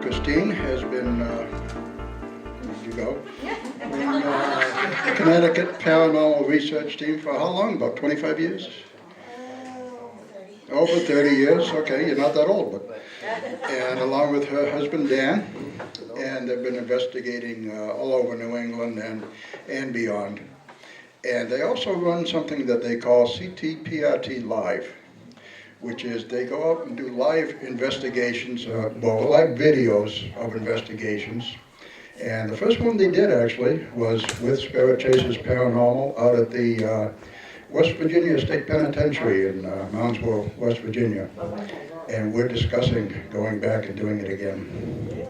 Christine has been, where'd you go? The Connecticut Paranormal Research Team for how long? About 25 years? Over 30 years, okay, you're not that old, but, and along with her husband Dan, and they've been investigating all over New England and beyond. And they also run something that they call C.T.P.R.T. Live, which is they go out and do live investigations, live videos of investigations. And the first one they did actually was with Spirit Chasers Paranormal out at the West Virginia State Penitentiary in Moundsville, West Virginia. And we're discussing going back and doing it again.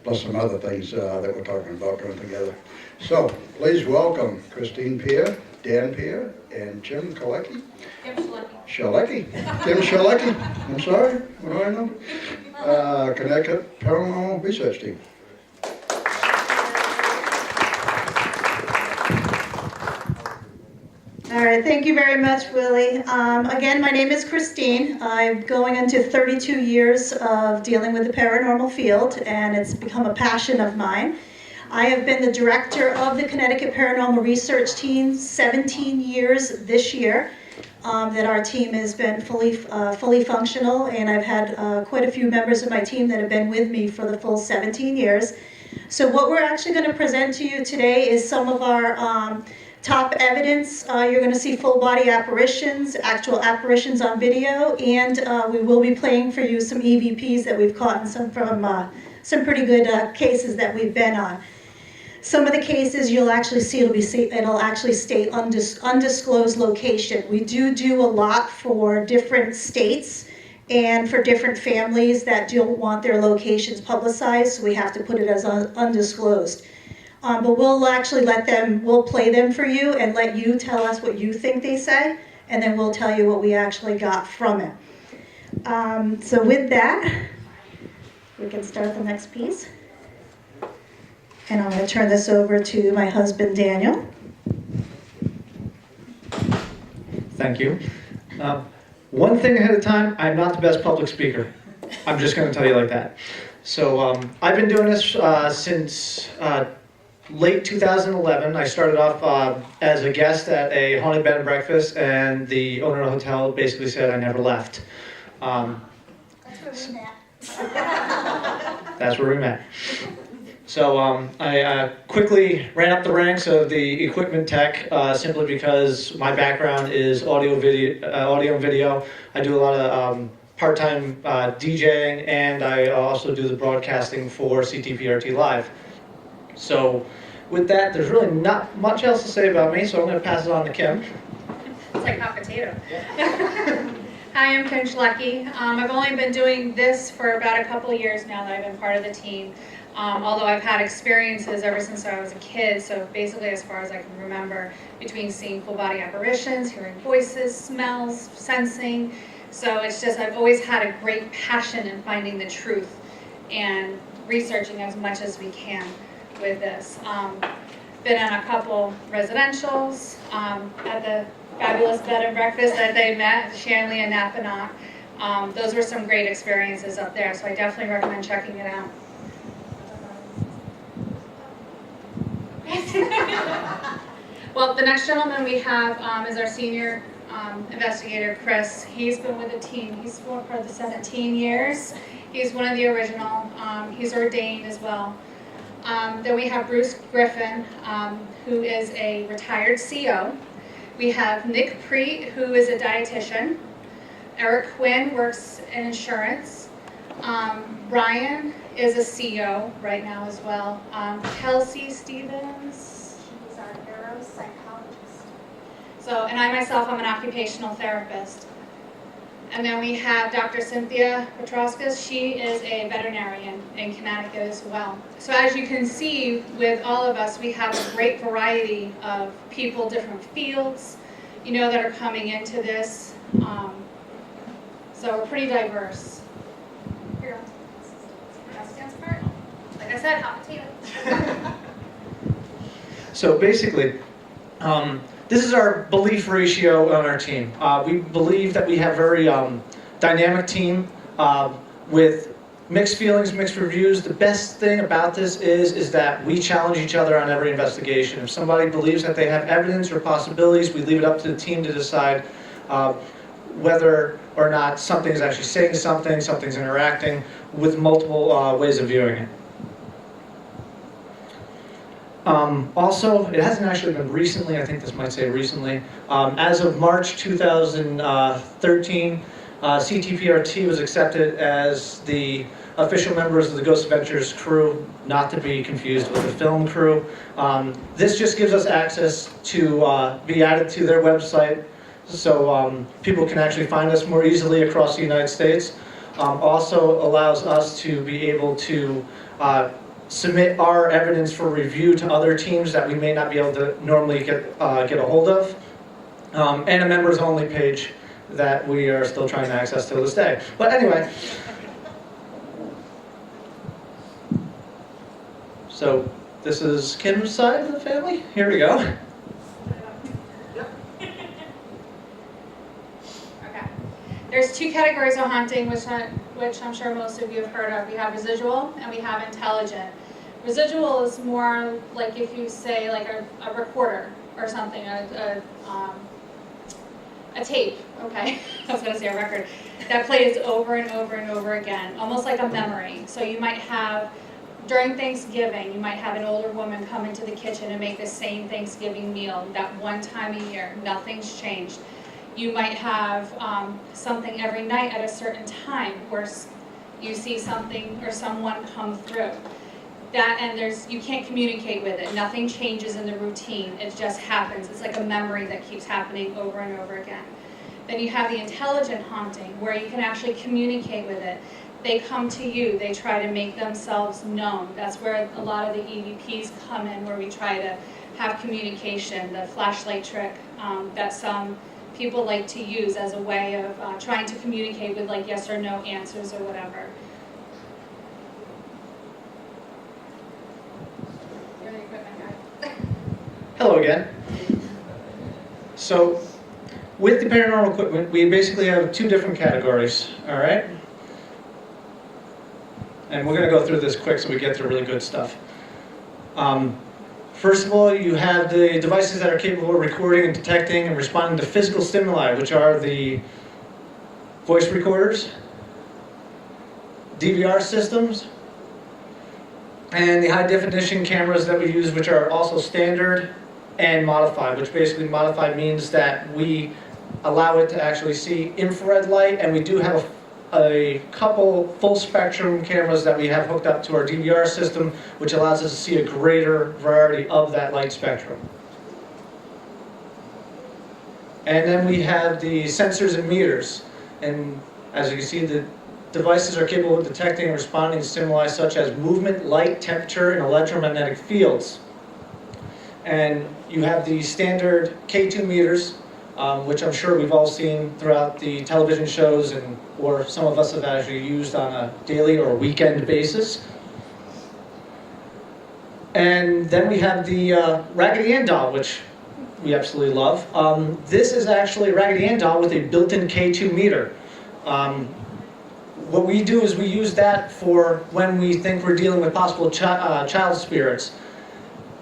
Plus some other things that we're talking about doing together. So, please welcome Christine P.R., Dan P.R., and Jim Kalecki. Jim Shalecki. Shalecki? Jim Shalecki? I'm sorry, what do I know? Connecticut Paranormal Research Team. All right, thank you very much, Willie. Again, my name is Christine. I'm going into 32 years of dealing with the paranormal field, and it's become a passion of mine. I have been the director of the Connecticut Paranormal Research Team 17 years this year, that our team has been fully functional, and I've had quite a few members of my team that have been with me for the full 17 years. So what we're actually going to present to you today is some of our top evidence. You're going to see full body apparitions, actual apparitions on video, and we will be playing for you some EVPs that we've caught in from some pretty good cases that we've been on. Some of the cases you'll actually see, it'll actually state undisclosed location. We do a lot for different states and for different families that don't want their locations publicized, so we have to put it as undisclosed. But we'll actually we'll play them for you and let you tell us what you think they say, and then we'll tell you what we actually got from it. So with that, we can start the next piece. And I'm going to turn this over to my husband, Daniel. Thank you. One thing ahead of time, I'm not the best public speaker. I'm just going to tell you like that. So I've been doing this since late 2011. I started off as a guest at a haunted bed and breakfast, and the owner of the hotel basically said I never left. That's where we met. That's where we met. So I quickly ran up the ranks of the equipment tech simply because my background is audio and video. I do a lot of part-time DJing, and I also do the broadcasting for C.T.P.R.T. Live. So with that, there's really not much else to say about me, so I'm going to pass it on to Kim. It's like hot potato. Hi, I'm Kim Shalecki. I've only been doing this for about a couple of years now that I've been part of the team. Although I've had experiences ever since I was a kid, so basically as far as I can remember, between seeing full body apparitions, hearing voices, smells, sensing. So it's just, I've always had a great passion in finding the truth and researching as much as we can with this. Been on a couple residentials, at the fabulous bed and breakfast that they met, Shanley and Napanock. Those were some great experiences up there, so I definitely recommend checking it out. Well, the next gentleman we have is our senior investigator, Chris. He's been with the team. He's been part of the 17 years. He's one of the original. He's ordained as well. Then we have Bruce Griffin, who is a retired CO. We have Nick Preet, who is a dietitian. Eric Quinn works in insurance. Brian is a CO right now as well. Kelsey Stevens, she's our neuropsychologist. So, and I myself, I'm an occupational therapist. And then we have Dr. Cynthia Petroskas. She is a veterinarian in Connecticut as well. So as you can see, with all of us, we have a great variety of people, different fields, that are coming into this. So we're pretty diverse. Here, like I said, hot potato. So basically, this is our belief ratio on our team. We believe that we have a very dynamic team with mixed feelings, mixed reviews. The best thing about this is that we challenge each other on every investigation. If somebody believes that they have evidence or possibilities, we leave it up to the team to decide whether or not something is actually saying something, something's interacting with multiple ways of viewing it. Also, it hasn't actually been recently, I think this might say recently, as of March 2013, C.T.P.R.T was accepted as the official members of the Ghost Adventures crew, not to be confused with the film crew. This just gives us access to be added to their website, so people can actually find us more easily across the United States. Also allows us to be able to submit our evidence for review to other teams that we may not be able to normally get a hold of, and a members only page that we are still trying to access to this day. But anyway, so this is Kim's side of the family. Here we go. Okay. There's two categories of haunting, which I'm sure most of you have heard of. We have residual and we have intelligent. Residual is more like if you say like a recorder or something, a tape, okay? I was going to say a record. That plays over and over and over again, almost like a memory. So you might have, during Thanksgiving, you might have an older woman come into the kitchen and make the same Thanksgiving meal that one time a year. Nothing's changed. You might have something every night at a certain time where you see something or someone come through. That, and you can't communicate with it. Nothing changes in the routine. It just happens. It's like a memory that keeps happening over and over again. Then you have the intelligent haunting, where you can actually communicate with it. They come to you. They try to make themselves known. That's where a lot of the EVPs come in, where we try to have communication, the flashlight trick that some people like to use as a way of trying to communicate with like yes or no answers or whatever. You're the equipment guy. Hello again. So, with the paranormal equipment, we basically have two different categories, all right? And we're going to go through this quick so we get to really good stuff. First of all, you have the devices that are capable of recording and detecting and responding to physical stimuli, which are the voice recorders, DVR systems, and the high definition cameras that we use, which are also standard and modified, which basically modified means that we allow it to actually see infrared light, and we do have a couple full spectrum cameras that we have hooked up to our DVR system, which allows us to see a greater variety of that light spectrum. And then we have the sensors and meters, and as you can see, the devices are capable of detecting and responding to stimuli such as movement, light, temperature, and electromagnetic fields. And you have the standard K2 meters, which I'm sure we've all seen throughout the television shows, or some of us have actually used on a daily or weekend basis. And then we have the Raggedy Ann doll, which we absolutely love. This is actually a Raggedy Ann doll with a built-in K2 meter. What we do is we use that for when we think we're dealing with possible child spirits.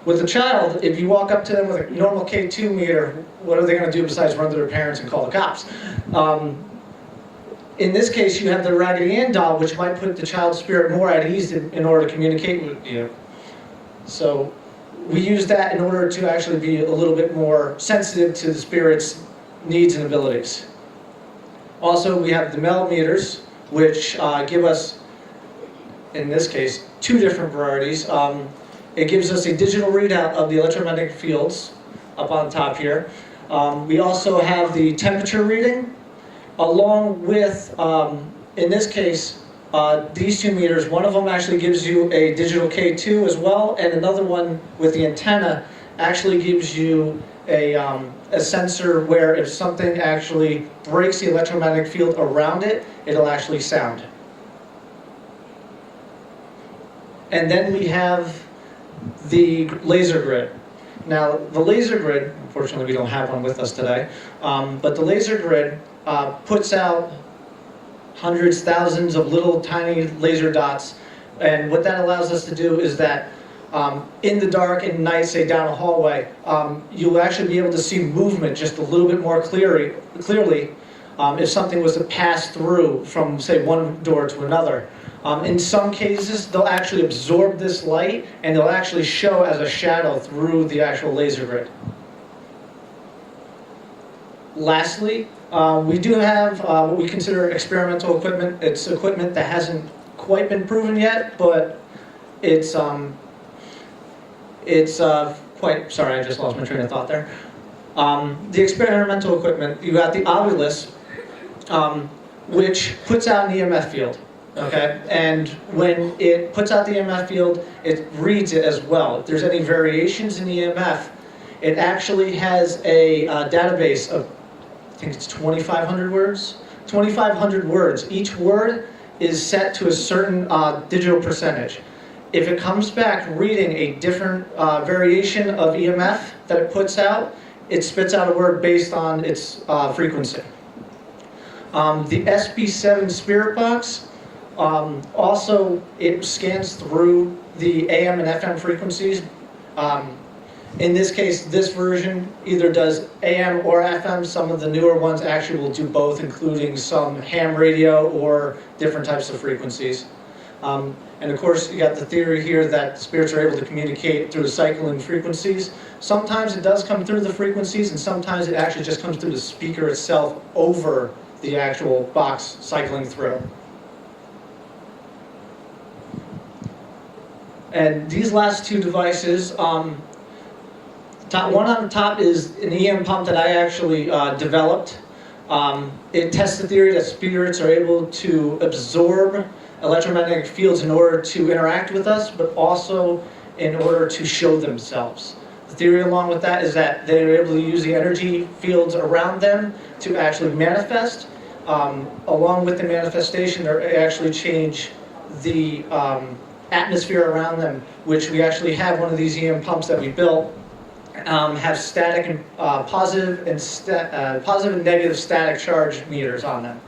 With a child, if you walk up to them with a normal K2 meter, what are they going to do besides run to their parents and call the cops? In this case, you have the Raggedy Ann doll, which might put the child spirit more at ease in order to communicate with you. So we use that in order to actually be a little bit more sensitive to the spirit's needs and abilities. Also, we have the Mel meters, which give us, in this case, two different varieties. It gives us a digital readout of the electromagnetic fields up on top here. We also have the temperature reading, along with, in this case, these two meters. One of them actually gives you a digital K2 as well, and another one with the antenna actually gives you a sensor where if something actually breaks the electromagnetic field around it, it'll actually sound. And then we have the laser grid. Now, the laser grid, unfortunately we don't have one with us today, but the laser grid puts out hundreds, thousands of little tiny laser dots. And what that allows us to do is that in the dark at night, say down a hallway, you'll actually be able to see movement just a little bit more clearly if something was to pass through from, say, one door to another. In some cases, they'll actually absorb this light and they'll actually show as a shadow through the actual laser grid. Lastly, we do have what we consider experimental equipment. It's equipment that hasn't quite been proven yet, but it's quite, sorry, I just lost my train of thought there. The experimental equipment, you got the Ovilus, which puts out an EMF field, okay? And when it puts out the EMF field, it reads it as well. If there's any variations in EMF, it actually has a database of, I think it's 2,500 words? 2,500 words. Each word is set to a certain digital percentage. If it comes back reading a different variation of EMF that it puts out, it spits out a word based on its frequency. The SB7 Spirit Box, also it scans through the AM and FM frequencies. In this case, this version either does AM or FM. Some of the newer ones actually will do both, including some ham radio or different types of frequencies. And of course, you got the theory here that spirits are able to communicate through the cycling frequencies. Sometimes it does come through the frequencies, and sometimes it actually just comes through the speaker itself over the actual box cycling through. And these last two devices, one on the top is an EM pump that I actually developed. It tests the theory that spirits are able to absorb electromagnetic fields in order to interact with us, but also in order to show themselves. The theory along with that is that they're able to use the energy fields around them to actually manifest. Along with the manifestation, they actually change the atmosphere around them, which we actually have one of these EM pumps that we built, have static and positive and negative static charge meters on them.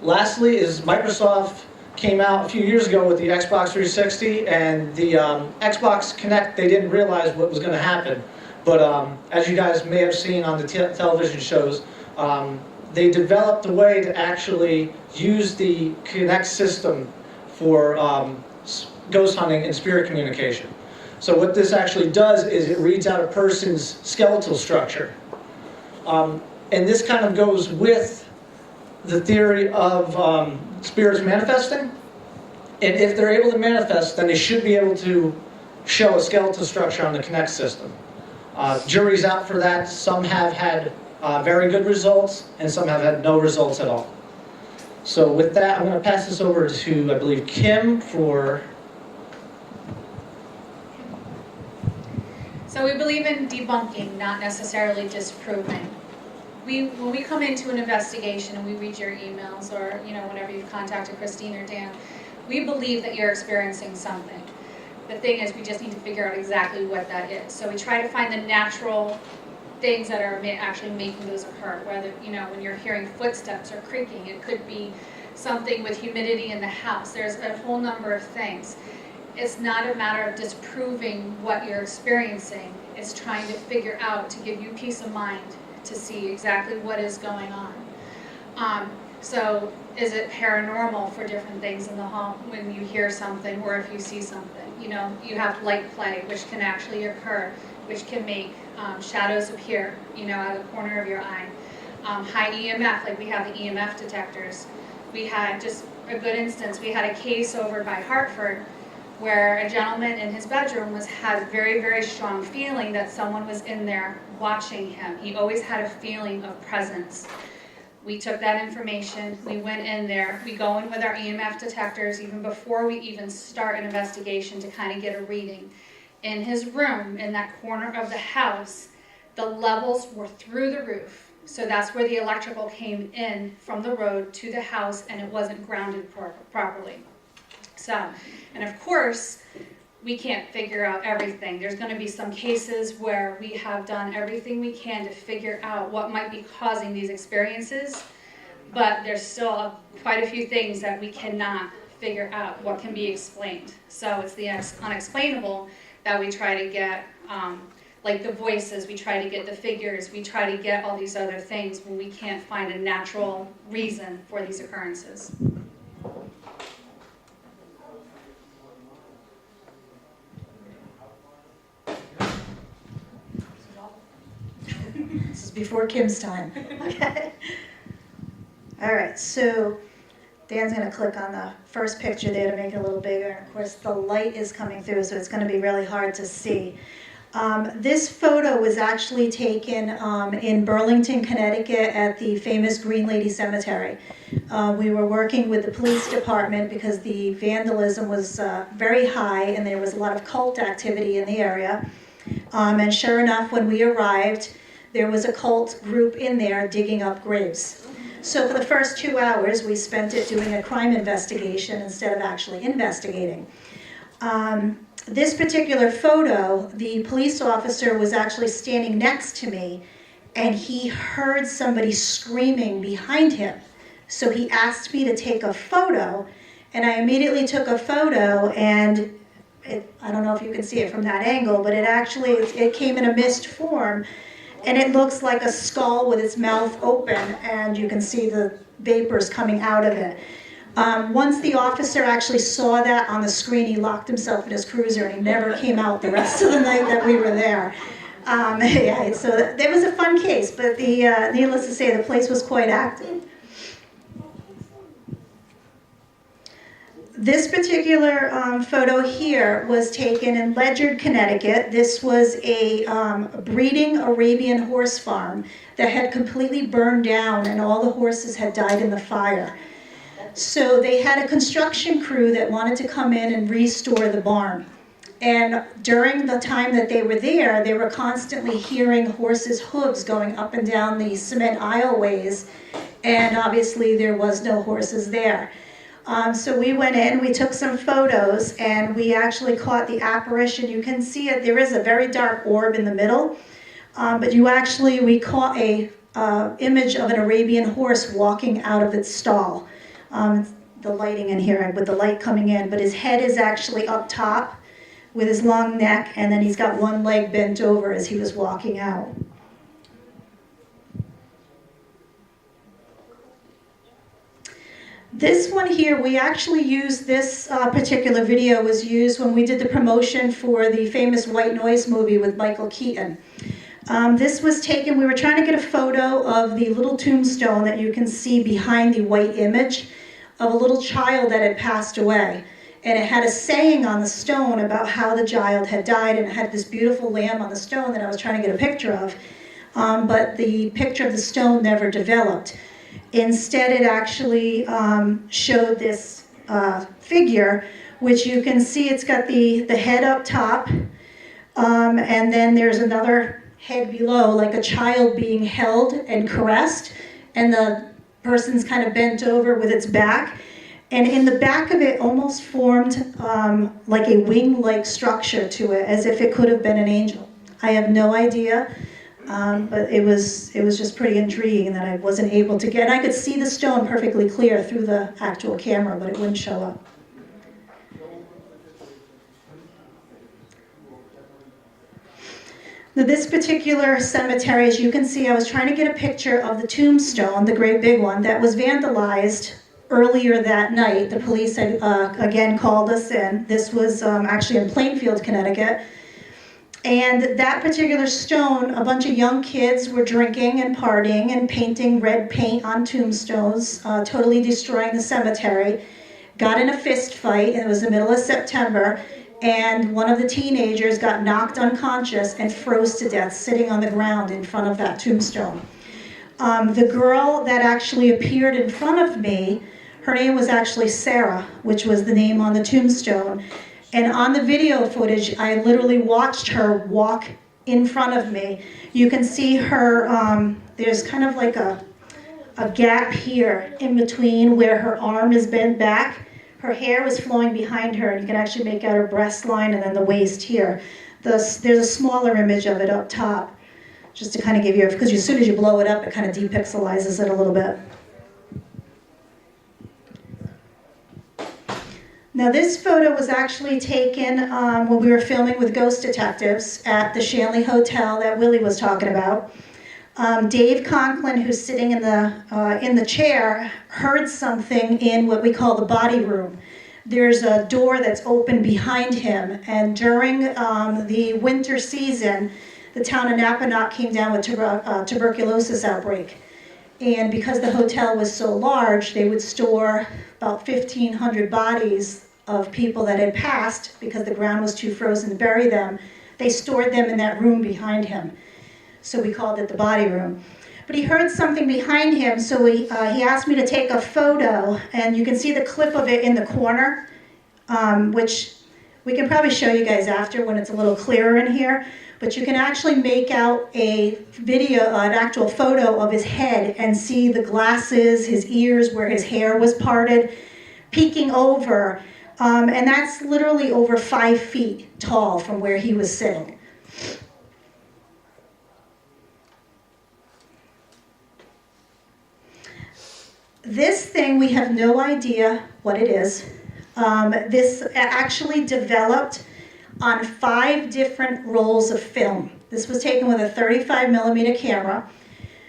Lastly is Microsoft came out a few years ago with the Xbox 360 and the Xbox Connect. They didn't realize what was going to happen, but as you guys may have seen on the television shows, they developed a way to actually use the Connect system for ghost hunting and spirit communication. So what this actually does is it reads out a person's skeletal structure. And this kind of goes with the theory of spirits manifesting. And if they're able to manifest, then they should be able to show a skeletal structure on the Connect system. Jury's out for that. Some have had very good results, and some have had no results at all. So with that, I'm going to pass this over to, I believe, Kim for... So we believe in debunking, not necessarily disproving. When we come into an investigation and we read your emails or whenever you've contacted Christine or Dan, we believe that you're experiencing something. The thing is, we just need to figure out exactly what that is. So we try to find the natural things that are actually making those occur. Whether when you're hearing footsteps or creaking, it could be something with humidity in the house. There's a whole number of things. It's not a matter of disproving what you're experiencing. It's trying to figure out, to give you peace of mind, to see exactly what is going on. So is it paranormal for different things in the home when you hear something or if you see something? You have light play, which can actually occur, which can make shadows appear, out of the corner of your eye. High EMF, like we have the EMF detectors. We had just a good instance, we had a case over by Hartford where a gentleman in his bedroom had a very, very strong feeling that someone was in there watching him. He always had a feeling of presence. We took that information, we went in there, we go in with our EMF detectors even before we even start an investigation to kind of get a reading. In his room, in that corner of the house, the levels were through the roof. So that's where the electrical came in from the road to the house, and it wasn't grounded properly. So, and of course, we can't figure out everything. There's going to be some cases where we have done everything we can to figure out what might be causing these experiences, but there's still quite a few things that we cannot figure out what can be explained. So it's the unexplainable that we try to get, like the voices, we try to get the figures, we try to get all these other things when we can't find a natural reason for these occurrences. This is before Kim's time. Okay. All right, so Dan's going to click on the first picture there to make it a little bigger. And of course, the light is coming through, so it's going to be really hard to see. This photo was actually taken in Burlington, Connecticut at the famous Green Lady Cemetery. We were working with the police department because the vandalism was very high and there was a lot of cult activity in the area. And sure enough, when we arrived, there was a cult group in there digging up graves. So for the first 2 hours, we spent it doing a crime investigation instead of actually investigating. This particular photo, the police officer was actually standing next to me, and he heard somebody screaming behind him. So he asked me to take a photo, and I immediately took a photo, and I don't know if you can see it from that angle, but it came in a mist form, and it looks like a skull with its mouth open, and you can see the vapors coming out of it. Once the officer actually saw that on the screen, he locked himself in his cruiser and he never came out the rest of the night that we were there. Yeah, so that was a fun case, but needless to say, the place was quite active. This particular photo here was taken in Ledyard, Connecticut. This was a breeding Arabian horse farm that had completely burned down and all the horses had died in the fire. So they had a construction crew that wanted to come in and restore the barn. And during the time that they were there, they were constantly hearing horses' hooves going up and down the cement aisleways, and obviously there was no horses there. So we went in, we took some photos, and we actually caught the apparition. You can see it, there is a very dark orb in the middle, but we caught a image of an Arabian horse walking out of its stall. The lighting in here with the light coming in, but his head is actually up top with his long neck, and then he's got one leg bent over as he was walking out. This one here, we actually used this particular video was used when we did the promotion for the famous White Noise movie with Michael Keaton. This was taken, we were trying to get a photo of the little tombstone that you can see behind the white image of a little child that had passed away. And it had a saying on the stone about how the child had died, and it had this beautiful lamb on the stone that I was trying to get a picture of. But the picture of the stone never developed. Instead, it actually showed this figure, which you can see it's got the head up top, and then there's another head below, like a child being held and caressed, and the person's kind of bent over with its back. And in the back of it almost formed like a wing-like structure to it, as if it could have been an angel. I have no idea. But it was just pretty intriguing that I wasn't able to get. And I could see the stone perfectly clear through the actual camera, but it wouldn't show up. Now, this particular cemetery, as you can see, I was trying to get a picture of the tombstone, the great big one, that was vandalized earlier that night. The police had, again called us in. This was actually in Plainfield, Connecticut. And that particular stone, a bunch of young kids were drinking and partying and painting red paint on tombstones, totally destroying the cemetery. Got in a fist fight, and it was the middle of September, and one of the teenagers got knocked unconscious and froze to death sitting on the ground in front of that tombstone. The girl that actually appeared in front of me, her name was actually Sarah, which was the name on the tombstone. And on the video footage, I literally watched her walk in front of me. You can see her, there's kind of like a gap here in between where her arm is bent back. Her hair was flowing behind her, and you can actually make out her breast line and then the waist here. There's a smaller image of it up top, just to kind of give you, because as soon as you blow it up, it kind of depixelizes it a little bit. Now this photo was actually taken when we were filming with ghost detectives at the Shanley Hotel that Willie was talking about. Dave Conklin, who's sitting in the chair, heard something in what we call the body room. There's a door that's open behind him, and during the winter season, the town of Napanoch came down with tuberculosis outbreak. And because the hotel was so large, they would store about 1,500 bodies of people that had passed because the ground was too frozen to bury them. They stored them in that room behind him. So we called it the body room. But he heard something behind him, so he asked me to take a photo, and you can see the clip of it in the corner, which we can probably show you guys after when it's a little clearer in here. But you can actually make out a video, an actual photo of his head and see the glasses, his ears, where his hair was parted, peeking over. And that's literally over 5 feet tall from where he was sitting. This thing, we have no idea what it is. This actually developed on 5 different rolls of film. This was taken with a 35mm camera.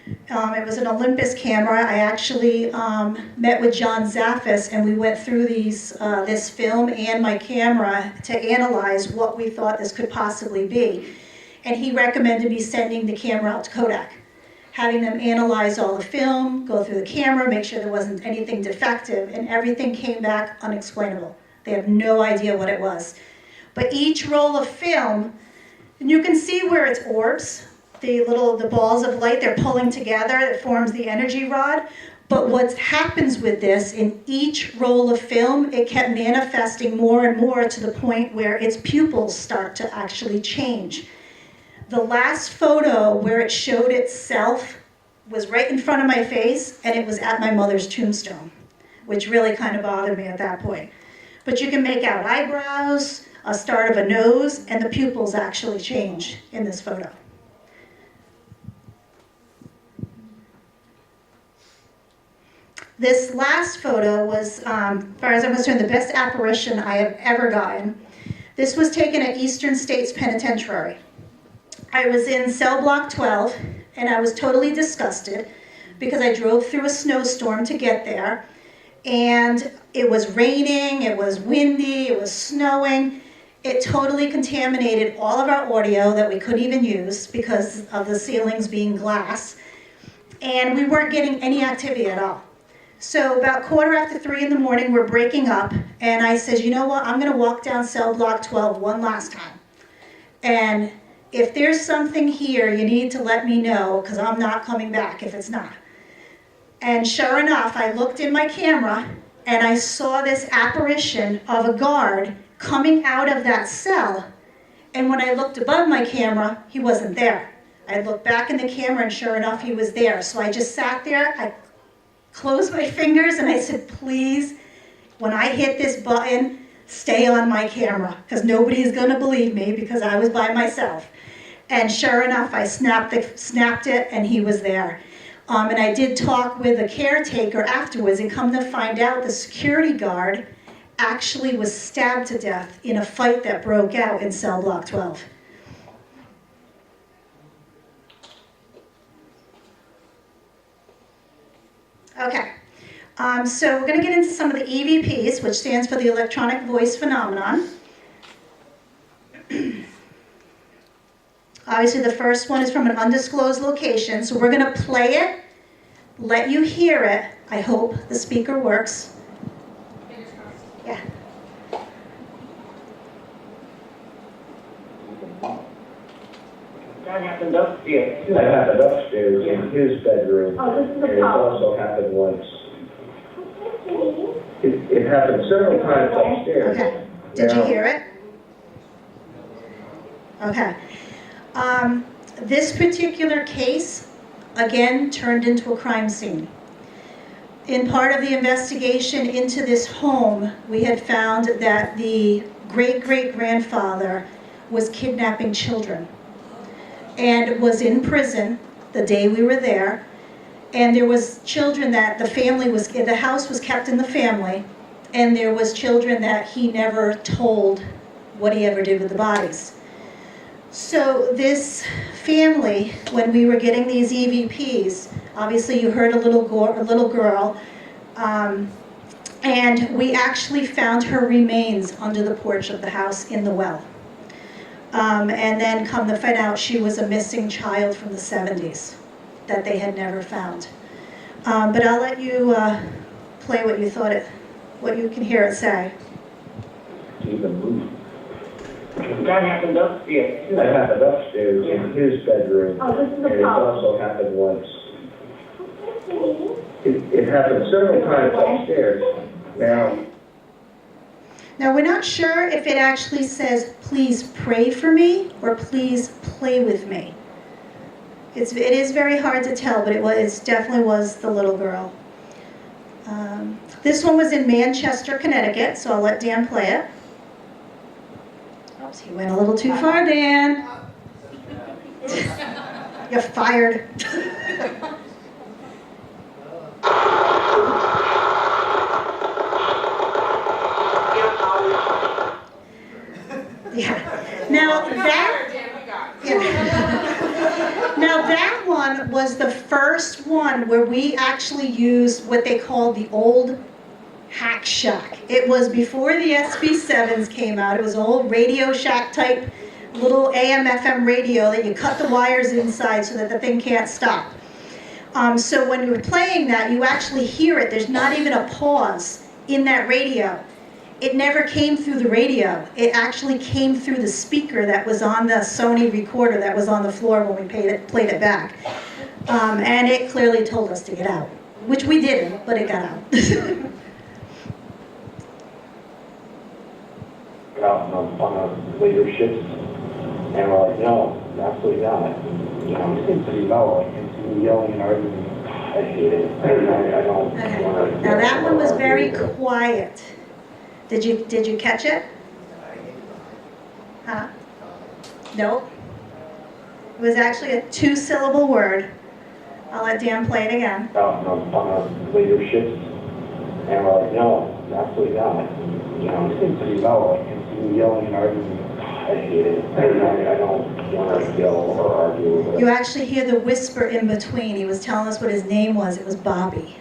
It was an Olympus camera. I actually met with John Zaffis, and we went through this film and my camera to analyze what we thought this could possibly be. And he recommended me sending the camera out to Kodak, having them analyze all the film, go through the camera, make sure there wasn't anything defective, and everything came back unexplainable. They have no idea what it was. But each roll of film, and you can see where it's orbs, the balls of light, they're pulling together, that forms the energy rod. But what happens with this, in each roll of film, it kept manifesting more and more to the point where its pupils start to actually change. The last photo where it showed itself was right in front of my face, and it was at my mother's tombstone, which really kind of bothered me at that point. But you can make out eyebrows, a start of a nose, and the pupils actually change in this photo. This last photo was, as far as I'm concerned, the best apparition I have ever gotten. This was taken at Eastern States Penitentiary. I was in cell block 12, and I was totally disgusted because I drove through a snowstorm to get there, and it was raining, it was windy, it was snowing. It totally contaminated all of our audio that we couldn't even use because of the ceilings being glass, and we weren't getting any activity at all. So about 3:15 in the morning, we're breaking up, and I said, you know what, I'm going to walk down cell block 12 one last time. And if there's something here, you need to let me know, because I'm not coming back if it's not. And sure enough, I looked in my camera, and I saw this apparition of a guard coming out of that cell. And when I looked above my camera, he wasn't there. I looked back in the camera, and sure enough, he was there. So I just sat there, I closed my fingers, and I said, please, when I hit this button, stay on my camera, because nobody's going to believe me because I was by myself. And sure enough, I snapped it, and he was there. And I did talk with a caretaker afterwards, and come to find out the security guard actually was stabbed to death in a fight that broke out in cell block 12. Okay, so we're going to get into some of the EVPs, which stands for the electronic voice phenomenon. Obviously, the first one is from an undisclosed location, so we're going to play it, let you hear it. I hope the speaker works. Yeah. That happened upstairs. That happened upstairs in his bedroom. Oh, this is a And it problem. also happened once. It happened several times upstairs. Okay. Did you hear it? Okay. This particular case, again, turned into a crime scene. In part of the investigation into this home, we had found that the great-great-grandfather was kidnapping children and was in prison the day we were there. And there was children that the house was kept in the family, And there was children that he never told what he ever did with the bodies. So this family, when we were getting these EVPs, obviously you heard a little girl, and we actually found her remains under the porch of the house in the well. And then come to find out she was a missing child from the 70s that they had never found. But I'll let you play what you thought what you can hear it say. Even move. That happened upstairs. That happened upstairs in his bedroom. Oh, this is and a it problem. also happened once. It happened several times upstairs. Now we're not sure if it actually says, please pray for me, or please play with me. It is very hard to tell, but it definitely was the little girl. This one was in Manchester, Connecticut, so I'll let Dan play it. Oops, he went a little too far, Dan. You're fired. Yeah. Now that one was the first one where we actually used what they called the old hack shack. It was before the SB7s came out. It was an old Radio Shack type little AM FM radio that you cut the wires inside so that the thing can't stop. So when you're playing that, you actually hear it. There's not even a pause in that radio. It never came through the radio. It actually came through the speaker that was on the Sony recorder that was on the floor when we played it back. And it clearly told us to get out, which we didn't, but it got out. Out on the later ships, and we're like, no, absolutely not. You know, it seems pretty low. I can see yelling and arguing. I hate it. I don't want to. Now that one was very quiet. Did you catch it? Huh? Nope. It was actually a 2-syllable word. I'll let Dan play it again. Out on the later ships, and we're like, no, absolutely not. You know, it seems pretty low. I can see yelling and arguing. I hate it. I don't want to yell or argue. You actually hear the whisper in between. He was telling us what his name was. It was Bobby,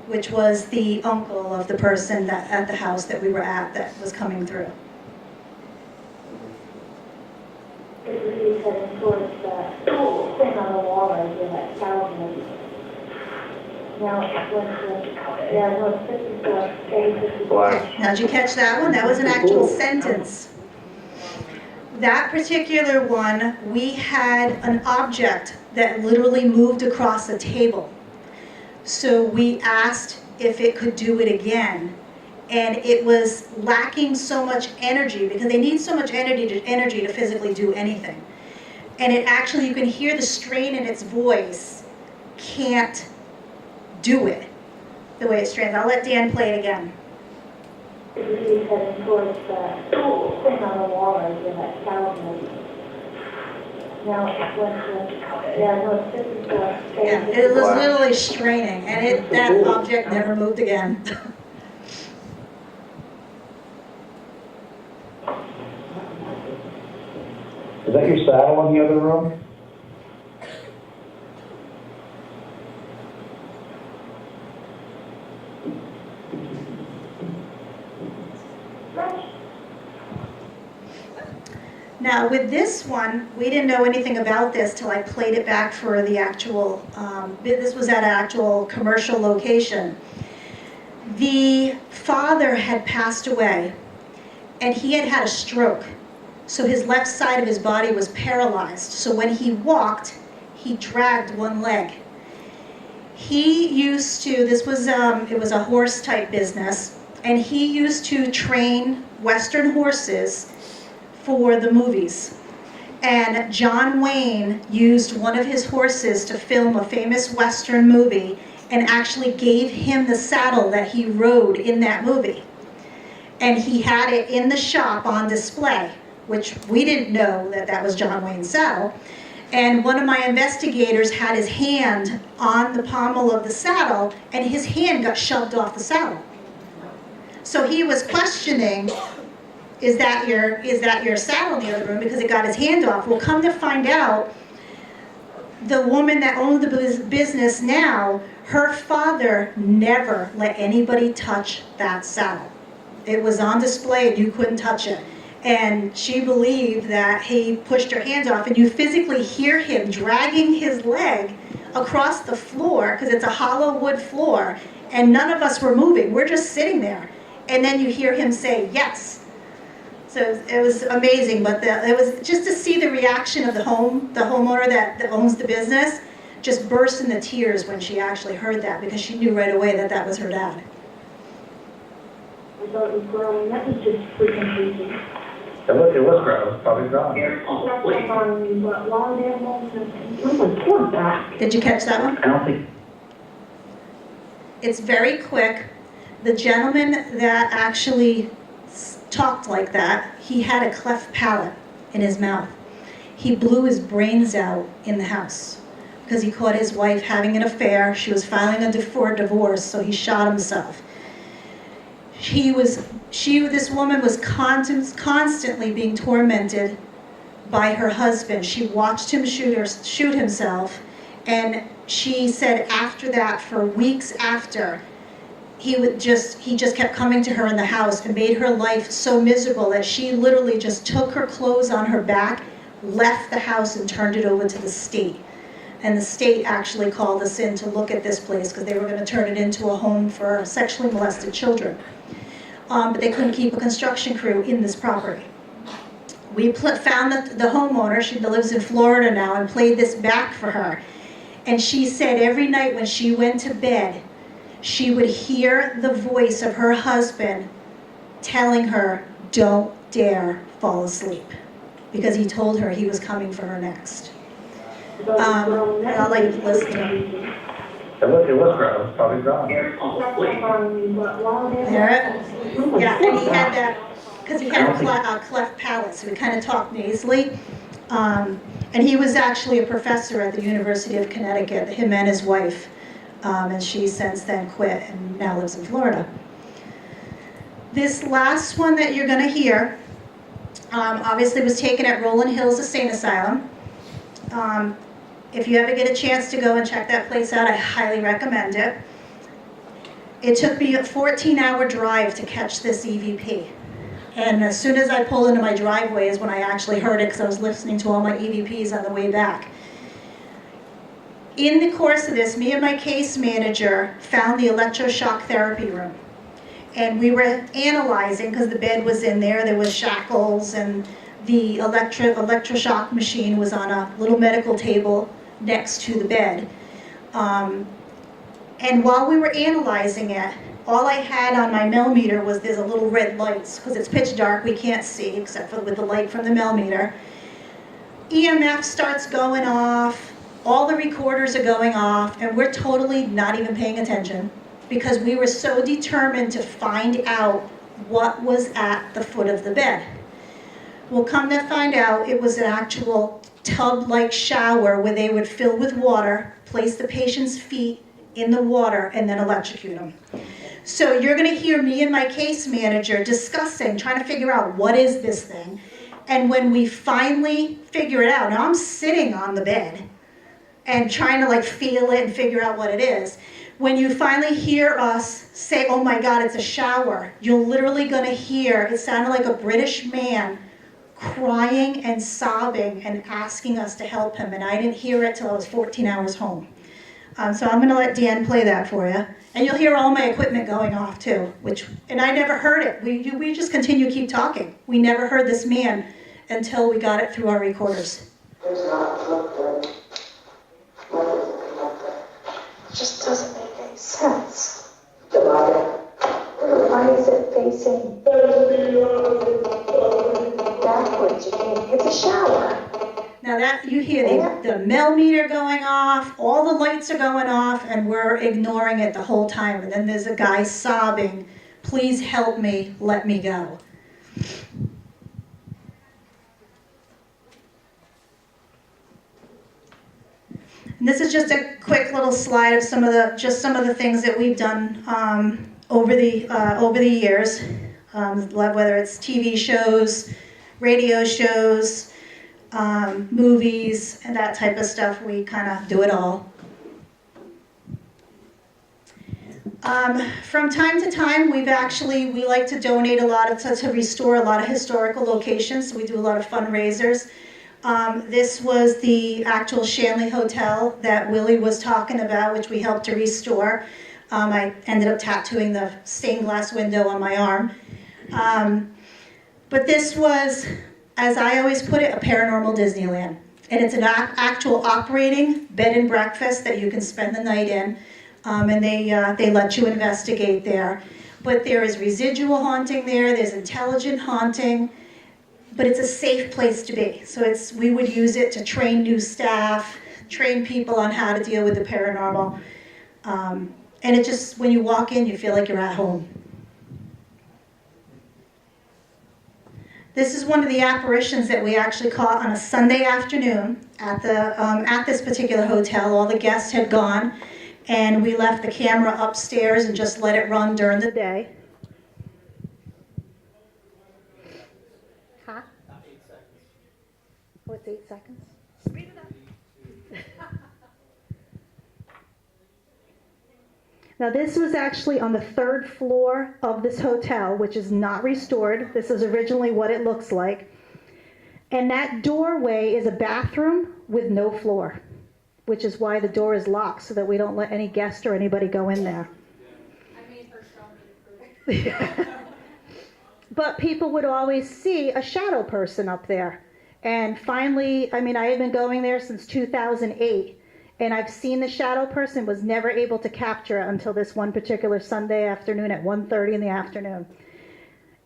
which was the uncle of the person that at the house that we were at that was coming through. He said towards the thing on the wall right there, that thousand. Now it's Black. Now, did you catch that one? That was an actual sentence. That particular one, we had an object that literally moved across a table. So we asked if it could do it again. And it was lacking so much energy, because they need so much energy to physically do anything. And it actually, you can hear the strain in its voice, can't do it the way it strains. I'll let Dan play it again. He said towards the thing on the wall right there, that thousand. Now it's It was literally straining, and that object never moved again. Is that your saddle in the other room? Now with this one, we didn't know anything about this till I played it back for the actual, this was at an actual commercial location. The father had passed away, and he had had a stroke. So his left side of his body was paralyzed. So when he walked, he dragged one leg. He used to, it was a horse type business, and he used to train Western horses for the movies. And John Wayne used one of his horses to film a famous Western movie, and actually gave him the saddle that he rode in that movie. And he had it in the shop on display, which we didn't know that was John Wayne's saddle. And one of my investigators had his hand on the pommel of the saddle, and his hand got shoved off the saddle. So he was questioning, is that your saddle in the other room, because he got his hand off. Well, come to find out, the woman that owned the business now, her father never let anybody touch that saddle. It was on display and you couldn't touch it. And she believed that he pushed her hands off, and you physically hear him dragging his leg across the floor, because it's a hollow wood floor, and none of us were moving. We're just sitting there. And then you hear him say, yes. So it was amazing, but it was just to see the reaction of the homeowner that owns the business, just burst into tears when she actually heard that, because she knew right away that was her dad. I thought it was growing, that was just freaking creepy. It was gross, probably gone. That's like on, what, wild animals and, oh my poor back. Did you catch that one? I don't think, It's very quick. The gentleman that actually talked like that, he had a cleft palate in his mouth. He blew his brains out in the house because he caught his wife having an affair. She was filing for a divorce, so he shot himself. This woman was constantly being tormented by her husband. She watched him shoot himself, and she said after that, for weeks after, he just kept coming to her in the house and made her life so miserable that she literally just took her clothes on her back, left the house, and turned it over to the state. And the state actually called us in to look at this place because they were going to turn it into a home for sexually molested children. But they couldn't keep a construction crew in this property. We found the homeowner, she lives in Florida now, and played this back for her. And she said every night when she went to bed, she would hear the voice of her husband telling her, don't dare fall asleep, because he told her he was coming for her next. I'll let you listen to him. it was gross, probably gone. That's like on, what, wild animals. There. Yeah, and he had that, because he had a cleft palate, so he kind of talked nasally. And he was actually a professor at the University of Connecticut, him and his wife. And she since then quit and now lives in Florida. This last one that you're going to hear, obviously was taken at Rolling Hills Insane Asylum. If you ever get a chance to go and check that place out, I highly recommend it. It took me a 14-hour drive to catch this EVP. And as soon as I pulled into my driveway is when I actually heard it, because I was listening to all my EVPs on the way back. In the course of this, me and my case manager found the electroshock therapy room. And we were analyzing, because the bed was in there was shackles, and the electroshock machine was on a little medical table next to the bed. And while we were analyzing it, all I had on my millimeter was there's a little red lights, because it's pitch dark, we can't see except for with the light from the millimeter. EMF starts going off. All the recorders are going off, and we're totally not even paying attention because we were so determined to find out what was at the foot of the bed. We'll come to find out it was an actual tub-like shower where they would fill with water, place the patient's feet in the water, and then electrocute them. So you're going to hear me and my case manager discussing, trying to figure out what is this thing. And when we finally figure it out, now I'm sitting on the bed and trying to feel it and figure out what it is. When you finally hear us say, oh my God, it's a shower, you're literally gonna hear, it sounded like a British man crying and sobbing and asking us to help him. And I didn't hear it till I was 14 hours home. So I'm gonna let Dan play that for you. And you'll hear all my equipment going off too, and I never heard it. We just continue to keep talking. We never heard this man until we got it through our recorders. It just doesn't make any sense. Why is it facing backwards? It's a shower. Now that you hear the millimeter going off, all the lights are going off, and we're ignoring it the whole time. And then there's a guy sobbing, please help me, let me go. And this is just a quick little slide of some of the things that we've done over the years, whether it's TV shows, radio shows, movies, and that type of stuff. We kind of do it all. From time to time, we like to donate a lot to restore a lot of historical locations. So we do a lot of fundraisers. This was the actual Shanley Hotel that Willie was talking about, which we helped to restore. I ended up tattooing the stained glass window on my arm. But this was, as I always put it, a paranormal Disneyland. And it's an actual operating bed and breakfast that you can spend the night in. And they let you investigate there. But there is residual haunting there, there's intelligent haunting, but it's a safe place to be. So we would use it to train new staff, train people on how to deal with the paranormal. And it just, when you walk in, you feel like you're at home. This is one of the apparitions that we actually caught on a Sunday afternoon at this particular hotel. All the guests had gone, and we left the camera upstairs and just let it run during the day. Huh? 8 seconds. What's 8 seconds? Speed it up. Now this was actually on the 3rd floor of this hotel, which is not restored. This is originally what it looks like. And that doorway is a bathroom with no floor, which is why the door is locked, so that we don't let any guest or anybody go in there. I made her show me the proof. But people would always see a shadow person up there. And finally, I had been going there since 2008. And I've seen the shadow person, was never able to capture it until this one particular Sunday afternoon at 1:30 in the afternoon.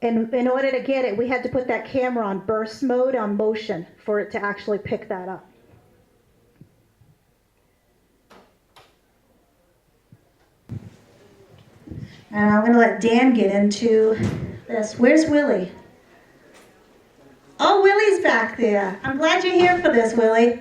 And in order to get it, we had to put that camera on burst mode, on motion, for it to actually pick that up. And I'm going to let Dan get into this. Where's Willie? Oh, Willie's back there. I'm glad you're here for this, Willie.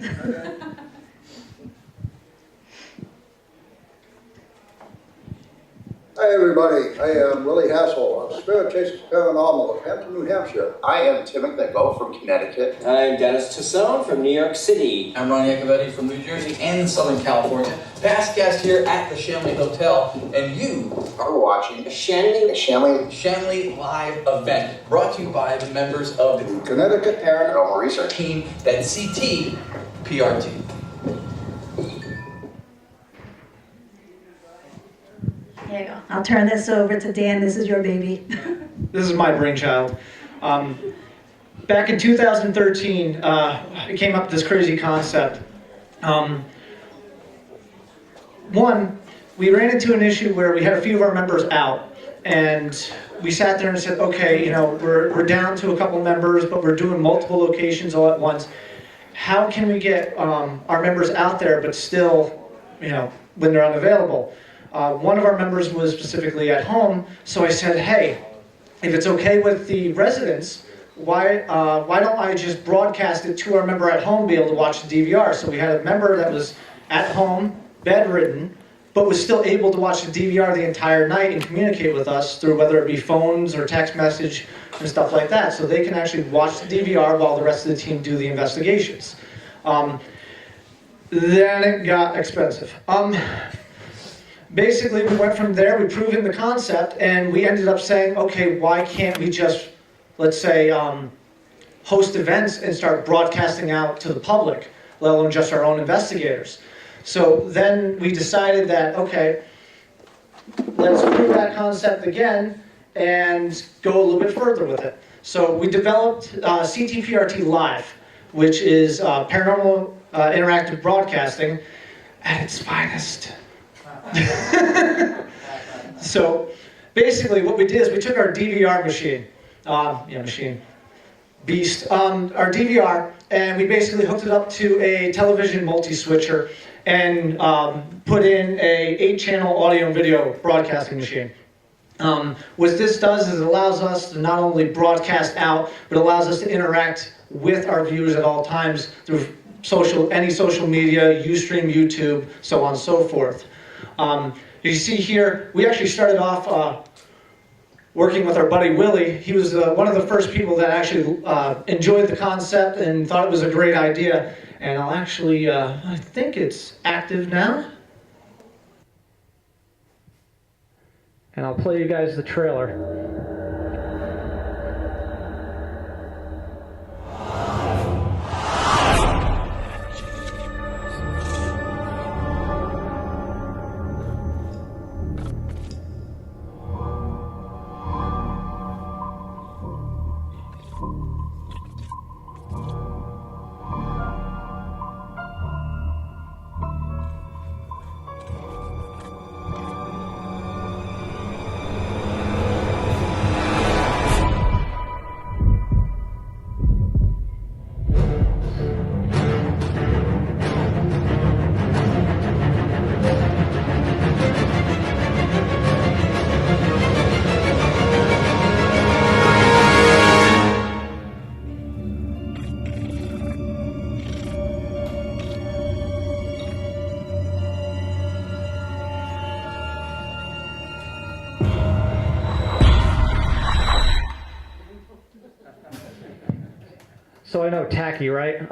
Hi everybody, I am Willie Hassell of Spirit Chasers Paranormal of Hampton, New Hampshire. I am Tim McNichol from Connecticut. I'm Dennis Tassone from New York City. I'm Ron Iacovetti from New Jersey and Southern California. Past guest here at the Shanley Hotel, and you are watching a Shanley live event brought to you by the members of the Connecticut Paranormal Research team, that's C.T.P.R.T. There you go. I'll turn this over to Dan. This is your baby. This is my brainchild. Back in 2013, I came up with this crazy concept. One, we ran into an issue where we had a few of our members out, and we sat there and said, okay, we're down to a couple members, but we're doing multiple locations all at once. How can we get our members out there, but still, when they're unavailable? One of our members was specifically at home, so I said, hey, if it's okay with the residents, why don't I just broadcast it to our member at home, be able to watch the DVR? So we had a member that was at home, bedridden, but was still able to watch the DVR the entire night and communicate with us through whether it be phones or text message and stuff like that. So they can actually watch the DVR while the rest of the team do the investigations. Then it got expensive. Basically, we went from there, we proved in the concept, and we ended up saying, okay, why can't we just, let's say, host events and start broadcasting out to the public, let alone just our own investigators. So then we decided that, okay, let's prove that concept again and go a little bit further with it. So we developed C.T.P.R.T. Live, which is paranormal interactive broadcasting at its finest. So basically what we did is we took our DVR machine, our DVR, and we basically hooked it up to a television multi-switcher and put in a 8-channel audio and video broadcasting machine. What this does is it allows us to not only broadcast out, but allows us to interact with our viewers at all times through any social media, Ustream, YouTube, so on and so forth. You see here, we actually started off working with our buddy Willie. He was one of the first people that actually enjoyed the concept and thought it was a great idea. And I'll actually, I think it's active now. And I'll play you guys the trailer. So I know, tacky, right?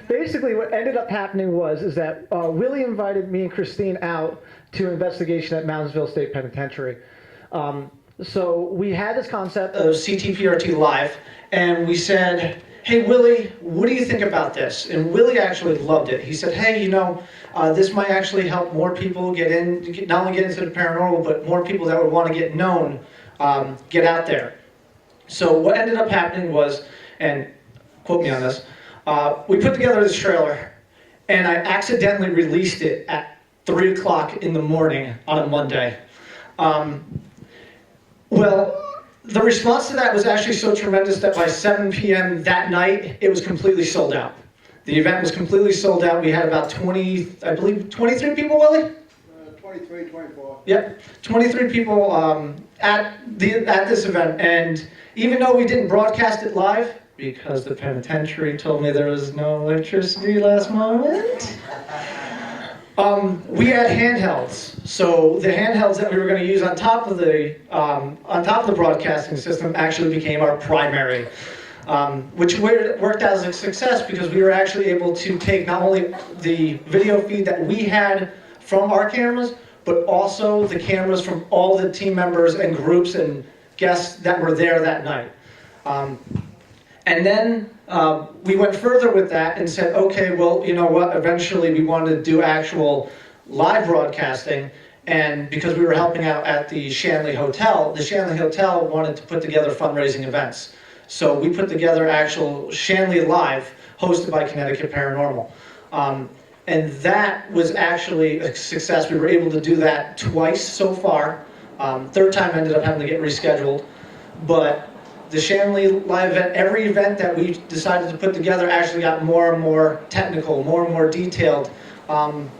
Basically, what ended up happening is that Willie invited me and Christine out to an investigation at Moundsville State Penitentiary. So we had this concept of C.T.P.R.T. live, and we said, hey, Willie, what do you think about this? And Willie actually loved it. He said, hey, you know, this might actually help more people get in, not only get into the paranormal, but more people that would want to get known, get out there. So what ended up happening was, and quote me on this, we put together this trailer, and I accidentally released it at 3 o'clock in the morning on a Monday. Well, the response to that was actually so tremendous that by 7 p.m. that night, it was completely sold out. The event was completely sold out. We had about 23 people, Willie? 23, 24. Yep, 23 people at this event, and even though we didn't broadcast it live, because the penitentiary told me there was no electricity last moment, we had handhelds. So the handhelds that we were going to use on top of the broadcasting system actually became our primary, which worked out as a success because we were actually able to take not only the video feed that we had from our cameras, but also the cameras from all the team members and groups and guests that were there that night. And then we went further with that and said, okay, well, you know what, eventually we wanted to do actual live broadcasting, and because we were helping out at the Shanley Hotel wanted to put together fundraising events. So we put together actual Shanley Live, hosted by Connecticut Paranormal. And that was actually a success. We were able to do that twice so far. Third time ended up having to get rescheduled. But the Shanley Live event, every event that we decided to put together actually got more and more technical, more and more detailed. On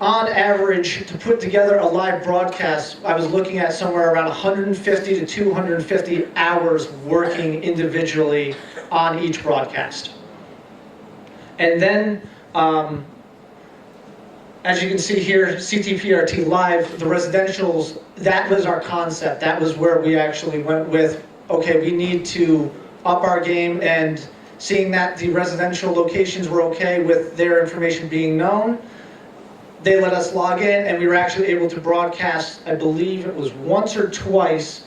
average, to put together a live broadcast, I was looking at somewhere around 150 to 250 hours working individually on each broadcast. And then, as you can see here, C.T.P.R.T. Live, the residentials, that was our concept. That was where we actually went with, okay, we need to up our game, and seeing that the residential locations were okay with their information being known, they let us log in, and we were actually able to broadcast, I believe it was once or twice,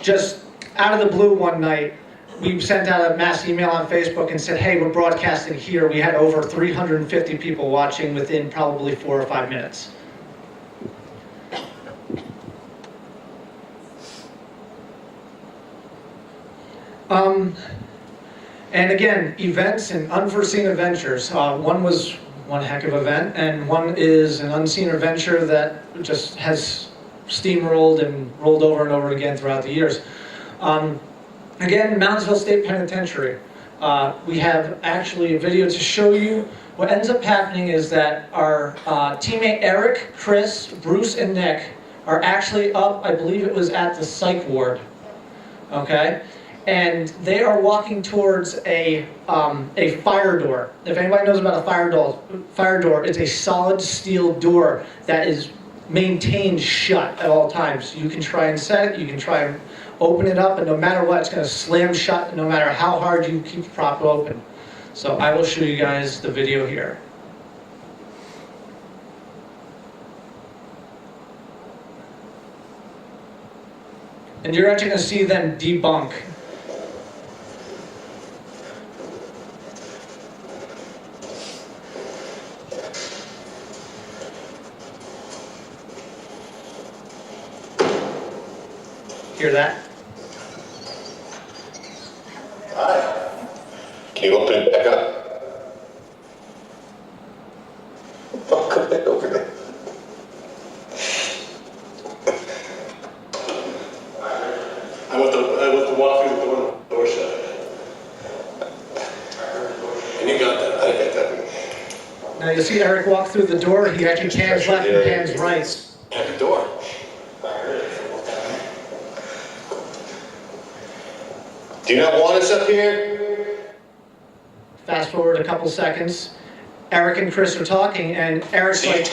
just out of the blue one night. We sent out a mass email on Facebook and said, hey, we're broadcasting here. We had over 350 people watching within probably 4 or 5 minutes. And again, events and unforeseen adventures. One was one heck of an event, and one is an unseen adventure that just has steamrolled and rolled over and over again throughout the years. Again, Moundsville State Penitentiary. We have actually a video to show you. What ends up happening is that our teammate Eric, Chris, Bruce, and Nick are actually up, I believe it was at the psych ward, okay? And they are walking towards a fire door. If anybody knows about a fire door, it's a solid steel door that is maintained shut at all times. You can try and set it, you can try and open it up, and no matter what, it's going to slam shut no matter how hard you keep the prop open. So I will show you guys the video here. And you're actually going to see them debunk. Hear that? Hi. Can you open it back up? Oh, come back over there. I went to walk through the door shut. And you got that? I got that. Now you see Eric walk through the door. He actually pans left and pans right. At the door. Do you not want us up here? Fast forward a couple seconds. Eric and Chris are talking, and Eric's So like,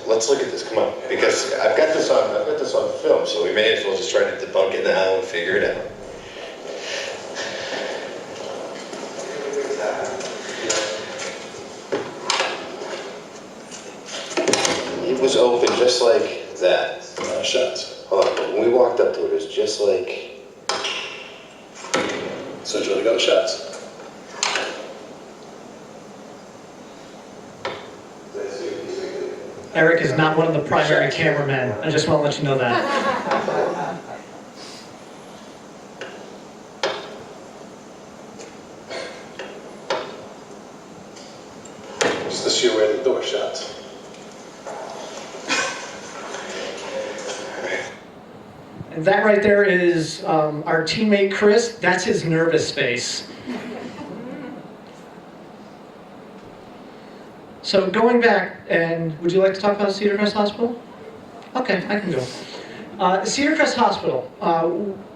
let's look at this. Come on, because I've got this on film, so we may as well just try to debunk it now and figure it out. It was open just like that. Shut. Hold on. When we walked up to it, it was just like. So it's really got shots. Eric is not one of the primary cameramen. I just want to let you know that. Just the sheer way the door shuts. And that right there is our teammate Chris. That's his nervous face. So going back, and would you like to talk about Cedar Crest Hospital? Okay, I can go. Cedar Crest Hospital.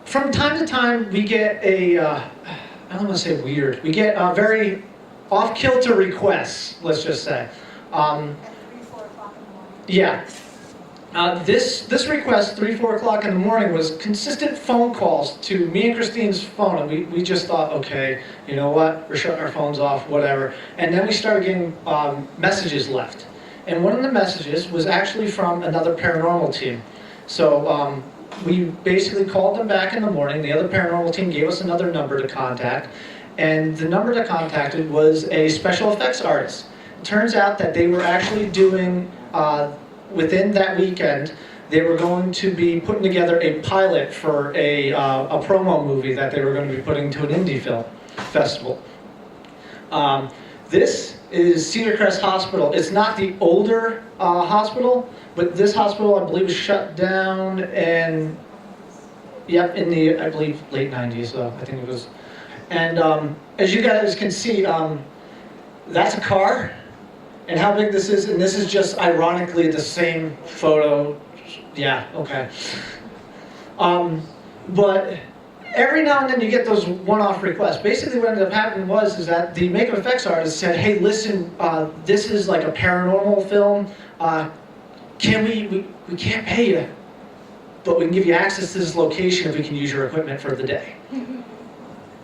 From time to time, we get I don't want to say weird. We get very off-kilter requests. Let's just say. At 3, 4 o'clock in the morning. Yeah. This request, 3, 4 o'clock in the morning, was consistent phone calls to me and Christine's phone, and we just thought, okay, you know what, we're shutting our phones off, whatever. And then we started getting messages left. And one of the messages was actually from another paranormal team. So we basically called them back in the morning. The other paranormal team gave us another number to contact. And the number to contact was a special effects artist. It turns out that they were actually doing... within that weekend, they were going to be putting together a pilot for a promo movie that they were going to be putting to an indie film festival. This is Cedar Crest Hospital. It's not the older hospital, but this hospital, I believe, was shut down in the, I believe, late 90s, I think it was. And as you guys can see, that's a car. And how big this is, and this is just ironically the same photo. Yeah, okay. But every now and then you get those one-off requests. Basically what ended up happening is that the makeup effects artist said, hey, listen, this is like a paranormal film. We can't pay you, but we can give you access to this location if we can use your equipment for the day.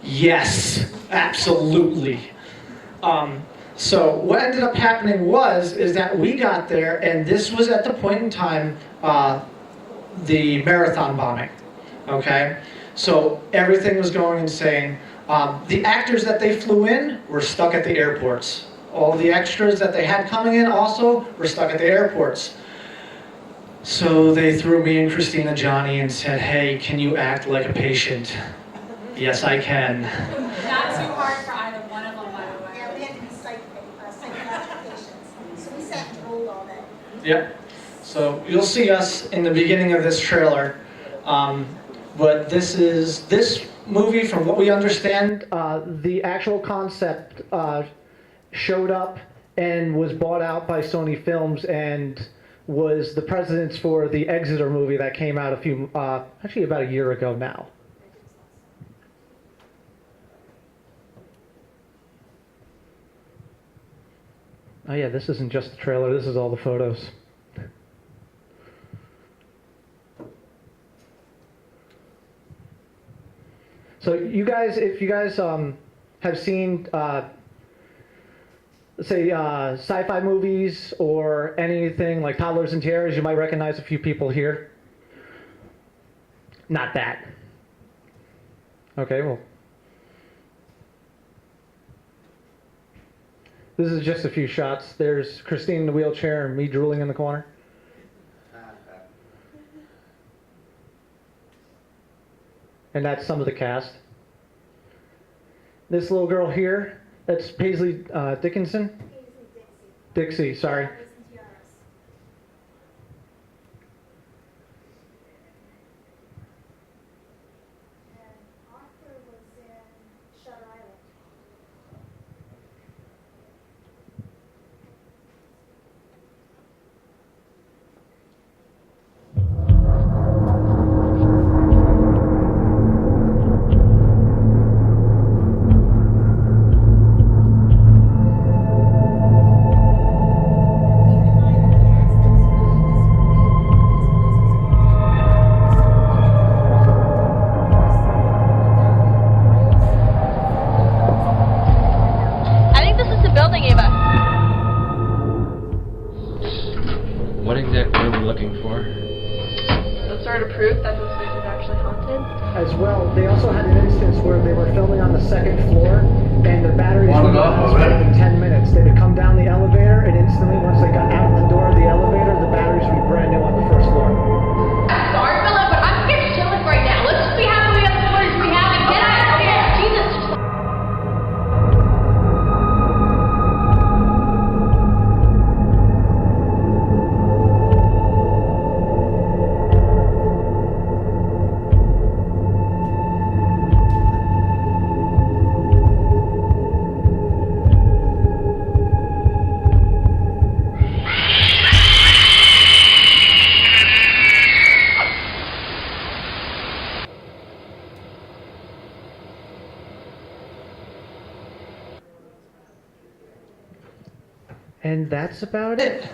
Yes, absolutely. So what ended up happening is that we got there, and this was at the point in time, the marathon bombing, okay? So everything was going insane. The actors that they flew in were stuck at the airports. All the extras that they had coming in also were stuck at the airports. So they threw me and Christina Johnny and said, hey, can you act like a patient? Yes, I can. Not too hard for either one of them, by the way. Yeah, we had to be psychiatric patients. So we sat and rolled all day. Yep. So you'll see us in the beginning of this trailer. But this movie, from what we understand, the actual concept showed up and was bought out by Sony Films and was the precedence for the Exeter movie that came out actually about a year ago now. Oh yeah, this isn't just the trailer, this is all the photos. So you guys, if you guys have seen, say, sci-fi movies or anything like Toddlers and Tiaras, you might recognize a few people here. Not that. Okay, well. This is just a few shots. There's Christine in the wheelchair and me drooling in the corner. And that's some of the cast. This little girl here, that's Paisley Dickinson? Dixie, sorry. What exactly are we looking for? Some sort of proof that this place is actually haunted. As well, they also had an instance where they were filming on the second floor and their batteries would last for more than 10 minutes. They would come down the elevator and instantly, once they got out the door of the elevator, the batteries would be brand new on the first floor. I'm sorry, Philip, but I'm scared shitless right now. Let's just see how many other stories we have and get out of here. Jesus. And that's about it.